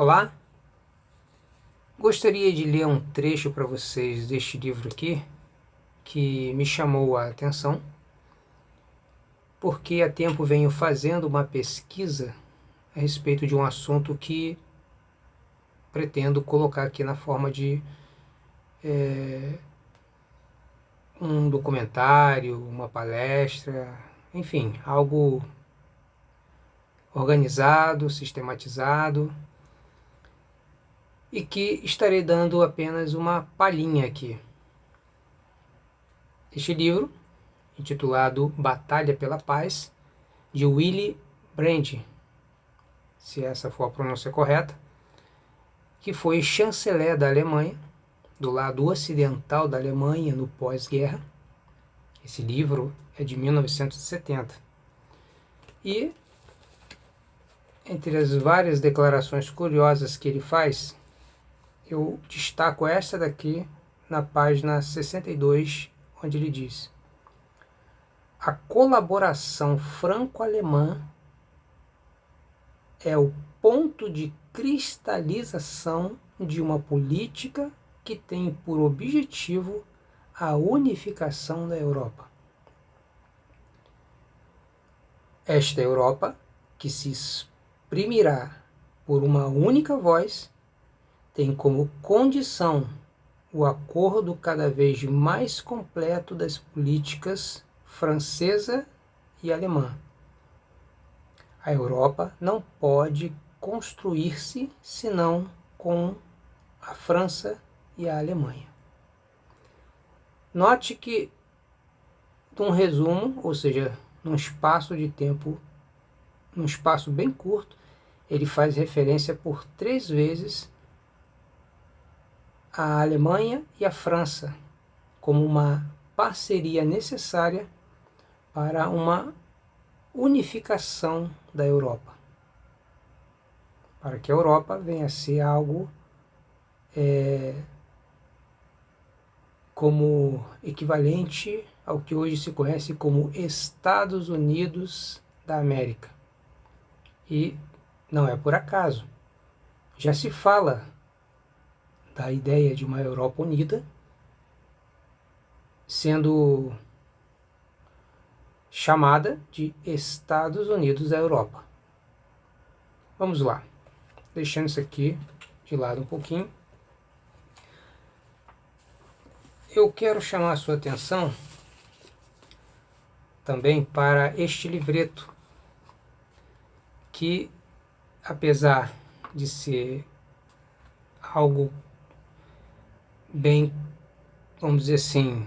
Olá, gostaria de ler um trecho para vocês deste livro aqui, que me chamou a atenção, porque há tempo venho fazendo uma pesquisa a respeito de um assunto que pretendo colocar aqui na forma de um documentário, uma palestra, enfim, algo organizado, sistematizado, e que estarei dando apenas uma palhinha aqui. Este livro, intitulado Batalha pela Paz, de Willy Brandt, se essa for a pronúncia correta, que foi chanceler da Alemanha, do lado ocidental da Alemanha no pós-guerra. Esse livro é de 1970. E, entre as várias declarações curiosas que ele faz, eu destaco esta daqui na página 62, onde ele diz: a colaboração franco-alemã é o ponto de cristalização de uma política que tem por objetivo a unificação da Europa. Esta Europa, que se exprimirá por uma única voz, tem como condição o acordo cada vez mais completo das políticas francesa e alemã. A Europa não pode construir-se senão com a França e a Alemanha. Note que, num resumo, ou seja, num espaço de tempo, num espaço bem curto, ele faz referência por 3 vezes à Alemanha e à França como uma parceria necessária para uma unificação da Europa, para que a Europa venha a ser algo como equivalente ao que hoje se conhece como Estados Unidos da América. E não é por acaso. Já se fala da ideia de uma Europa unida sendo chamada de Estados Unidos da Europa. Vamos lá, deixando isso aqui de lado um pouquinho. Eu quero chamar a sua atenção também para este livreto, que, apesar de ser algo bem, vamos dizer assim,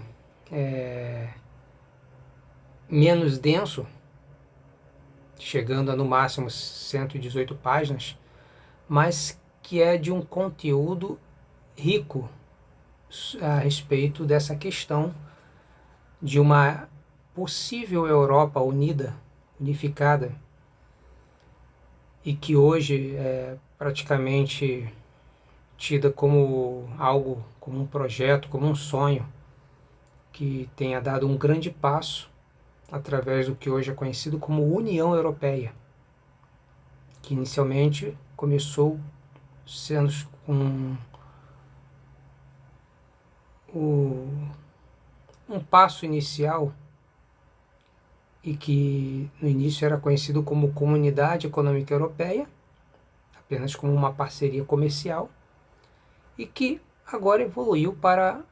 menos denso, chegando a no máximo 118 páginas, mas que é de um conteúdo rico a respeito dessa questão de uma possível Europa unida, unificada, e que hoje é praticamente tida como algo, como um projeto, como um sonho, que tenha dado um grande passo através do que hoje é conhecido como União Europeia, que inicialmente começou sendo um passo inicial, e que no início era conhecido como Comunidade Econômica Europeia, apenas como uma parceria comercial, e que agora evoluiu para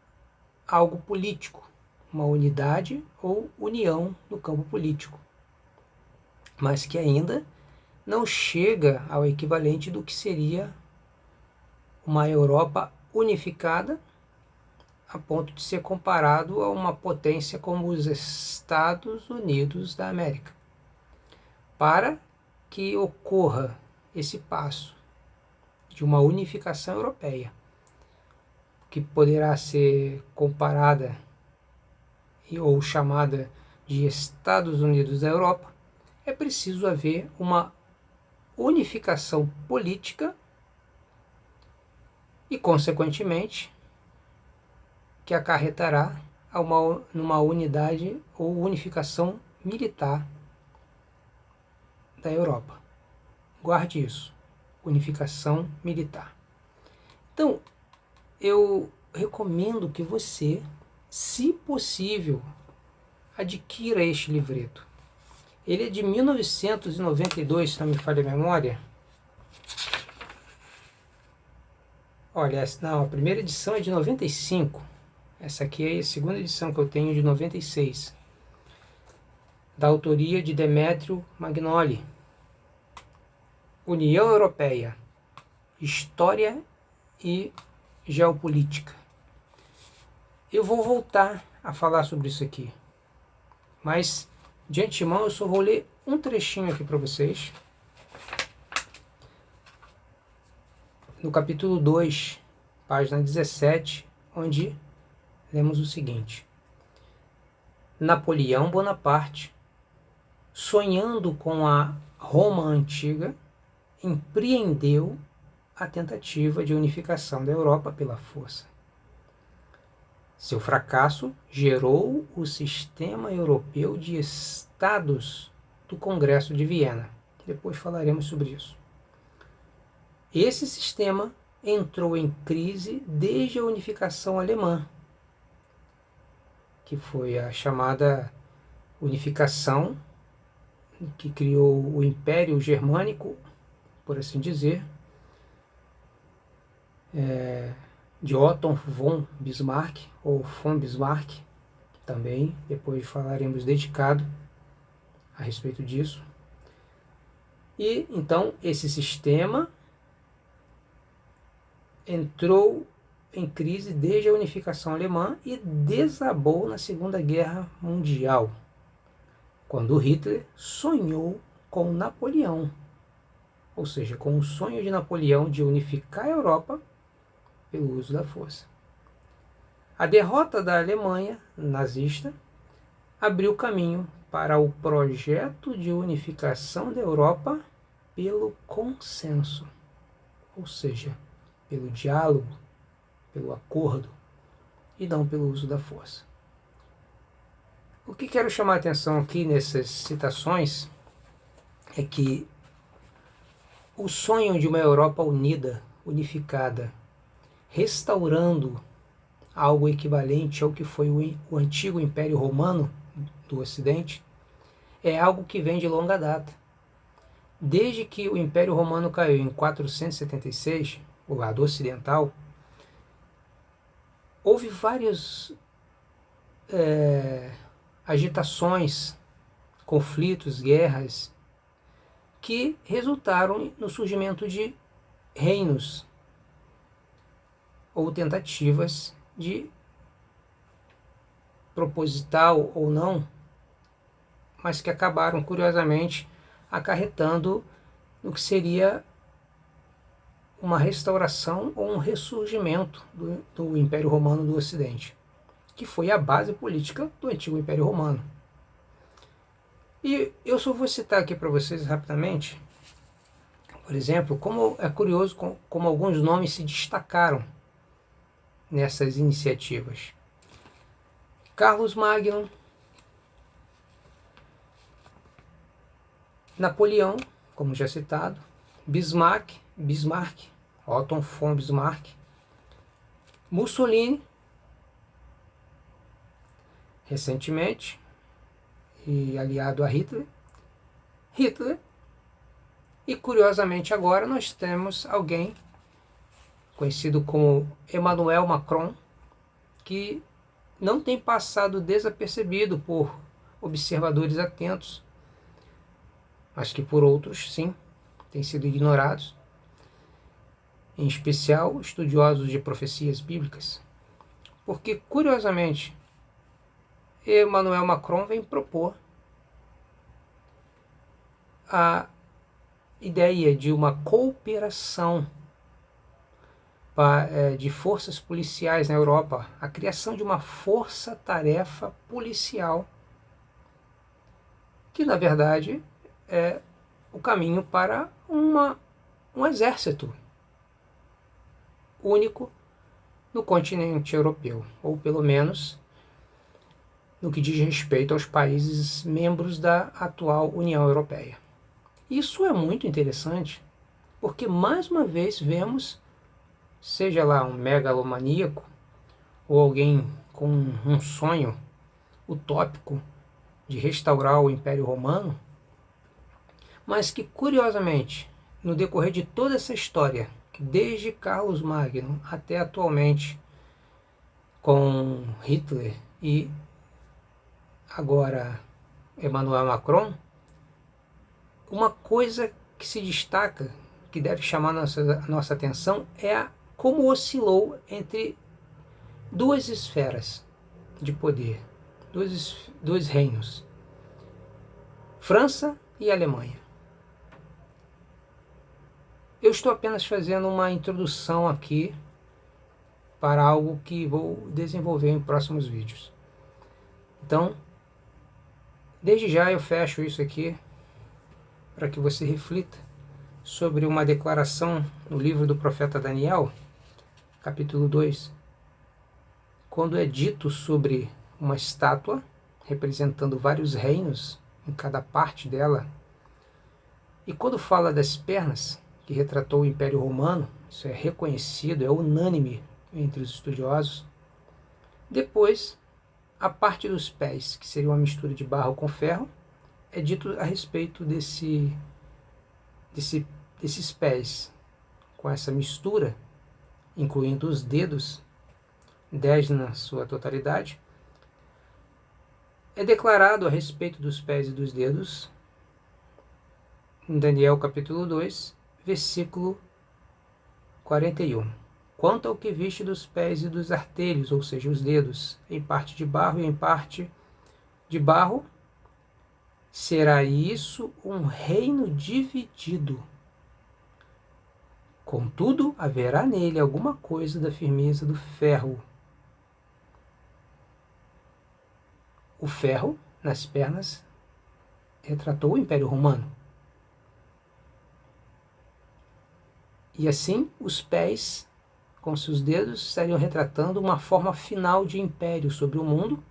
algo político, uma unidade ou união no campo político, mas que ainda não chega ao equivalente do que seria uma Europa unificada, a ponto de ser comparado a uma potência como os Estados Unidos da América. Para que ocorra esse passo de uma unificação europeia, que poderá ser comparada ou chamada de Estados Unidos da Europa, é preciso haver uma unificação política e, consequentemente, que acarretará numa unidade ou unificação militar da Europa. Guarde isso. unificação militar. Então, eu recomendo que você, se possível, adquira este livreto. Ele é de 1992, se não me falha a memória. Olha, não, a primeira edição é de 95. Essa aqui é a segunda edição que eu tenho, de 96. Da autoria de Demetrio Magnoli. União Europeia, História e Geopolítica. Eu vou voltar a falar sobre isso aqui, mas de antemão eu só vou ler um trechinho aqui para vocês. No capítulo 2, página 17, onde lemos o seguinte: Napoleão Bonaparte, sonhando com a Roma antiga, empreendeu a tentativa de unificação da Europa pela força. Seu fracasso gerou o Sistema Europeu de Estados do Congresso de Viena. Depois falaremos sobre isso. Esse sistema entrou em crise desde a unificação alemã, que foi a chamada unificação que criou o Império Germânico, por assim dizer, de Otto von Bismarck, ou von Bismarck, também, depois falaremos dedicado a respeito disso. E então esse sistema entrou em crise desde a unificação alemã e desabou na Segunda Guerra Mundial, quando Hitler sonhou com Napoleão, ou seja, com o sonho de Napoleão de unificar a Europa pelo uso da força. A derrota da Alemanha nazista abriu caminho para o projeto de unificação da Europa pelo consenso, ou seja, pelo diálogo, pelo acordo, e não pelo uso da força. O que quero chamar a atenção aqui nessas citações é que o sonho de uma Europa unida, unificada, restaurando algo equivalente ao que foi o antigo Império Romano do Ocidente, é algo que vem de longa data. Desde que o Império Romano caiu em 476, o lado ocidental, houve várias agitações, conflitos, guerras, que resultaram no surgimento de reinos ou tentativas de, proposital ou não, mas que acabaram, curiosamente, acarretando no que seria uma restauração ou um ressurgimento do Império Romano do Ocidente, que foi a base política do antigo Império Romano. E eu só vou citar aqui para vocês rapidamente, por exemplo, como é curioso como alguns nomes se destacaram nessas iniciativas. Carlos Magno, Napoleão, como já citado, Bismarck, Otto von Bismarck, Mussolini, recentemente, e aliado a Hitler, e curiosamente agora nós temos alguém conhecido como Emmanuel Macron, que não tem passado desapercebido por observadores atentos, mas que por outros, sim, têm sido ignorados, em especial estudiosos de profecias bíblicas, porque, curiosamente, Emmanuel Macron vem propor a ideia de uma cooperação de forças policiais na Europa, a criação de uma força-tarefa policial, que na verdade é o caminho para um exército único no continente europeu, ou pelo menos no que diz respeito aos países membros da atual União Europeia. Isso é muito interessante, porque mais uma vez vemos, seja lá um megalomaníaco ou alguém com um sonho utópico de restaurar o Império Romano, mas que curiosamente, no decorrer de toda essa história, desde Carlos Magno até atualmente com Hitler e agora Emmanuel Macron, uma coisa que se destaca, que deve chamar nossa atenção, é como oscilou entre duas esferas de poder, dois reinos, França e Alemanha. Eu estou apenas fazendo uma introdução aqui para algo que vou desenvolver em próximos vídeos. Então, desde já eu fecho isso aqui para que você reflita sobre uma declaração no livro do profeta Daniel, capítulo 2, quando é dito sobre uma estátua representando vários reinos em cada parte dela, e quando fala das pernas, que retratou o Império Romano, isso é reconhecido, é unânime entre os estudiosos. Depois, a parte dos pés, que seria uma mistura de barro com ferro, é dito a respeito desses pés, com essa mistura, incluindo os dedos, 10 na sua totalidade. É declarado a respeito dos pés e dos dedos, em Daniel capítulo 2, versículo 41. Quanto ao que viste dos pés e dos artelhos, ou seja, os dedos, em parte de barro e em parte de barro, será isso um reino dividido. Contudo, haverá nele alguma coisa da firmeza do ferro. O ferro, nas pernas, retratou o Império Romano. E assim, os pés, com seus dedos, estariam retratando uma forma final de império sobre o mundo,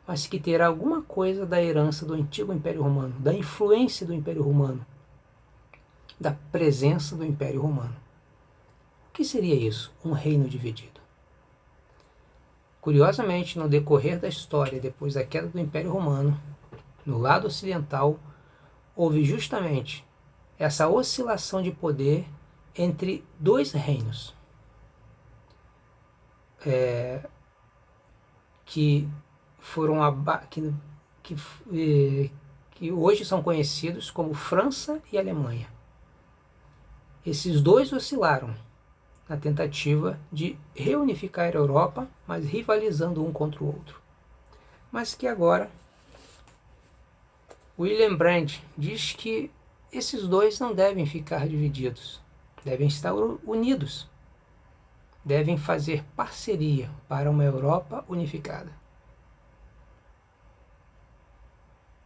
mas que terá alguma coisa da herança do antigo Império Romano, da influência do Império Romano, da presença do Império Romano. O que seria isso? Um reino dividido. Curiosamente, no decorrer da história, depois da queda do Império Romano, no lado ocidental, houve justamente essa oscilação de poder entre dois reinos, que foram que hoje são conhecidos como França e Alemanha. Esses dois oscilaram na tentativa de reunificar a Europa, mas rivalizando um contra o outro. Mas que agora William Brandt diz que esses dois não devem ficar divididos, devem estar unidos, devem fazer parceria para uma Europa unificada.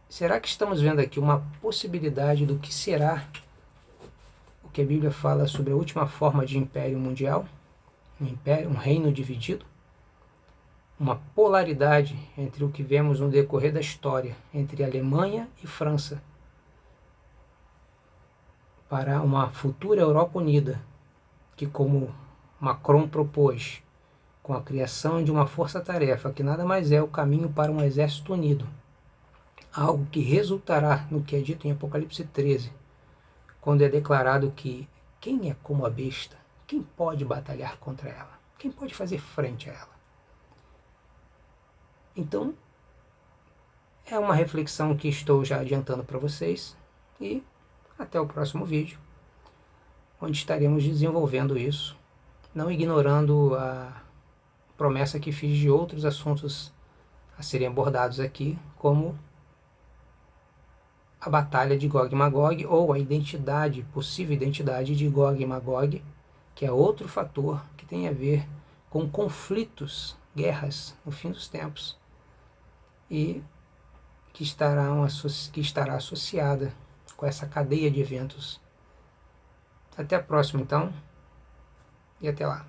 Será que estamos vendo aqui uma possibilidade do que será o que a Bíblia fala sobre a última forma de império mundial? Um reino dividido? Uma polaridade entre o que vemos no decorrer da história entre Alemanha e França para uma futura Europa unida, que, como Macron propôs, com a criação de uma força-tarefa que nada mais é o caminho para um exército unido, algo que resultará no que é dito em Apocalipse 13, quando é declarado que quem é como a besta, quem pode batalhar contra ela, quem pode fazer frente a ela. Então, é uma reflexão que estou já adiantando para vocês, e até o próximo vídeo, onde estaremos desenvolvendo isso, não ignorando a promessa que fiz de outros assuntos a serem abordados aqui, como a batalha de Gog e Magog, ou a possível identidade de Gog e Magog, que é outro fator que tem a ver com conflitos, guerras no fim dos tempos, e que estará associada com essa cadeia de eventos. Até a próxima, então, e até lá.